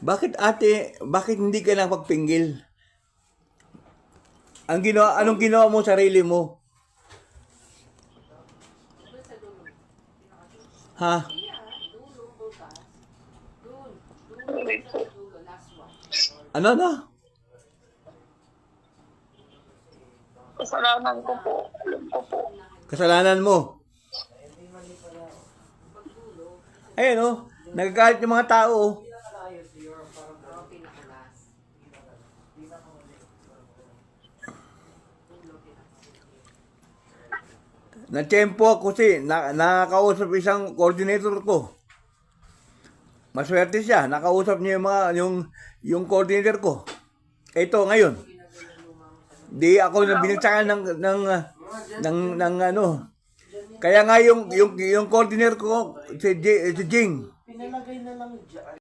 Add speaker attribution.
Speaker 1: Bakit ate, bakit hindi ka nakapagpinggil? Anong ginawa mo sa sarili mo? Ha?
Speaker 2: Sorry po.
Speaker 1: Ano na?
Speaker 2: Kasalanan ko po. Alam ko po.
Speaker 1: Kasalanan mo. Ayun oh, nagagalit yung mga tao. Oh. Na-tempo ako kasi nakakausap isang coordinator ko. Maswerte siya, nakausap niya yung coordinator ko. Ito ngayon. Di ako na binagsakan ng ano. Kaya nga yung coordinator ko si Jing.
Speaker 3: Pinalagay na lang dyan.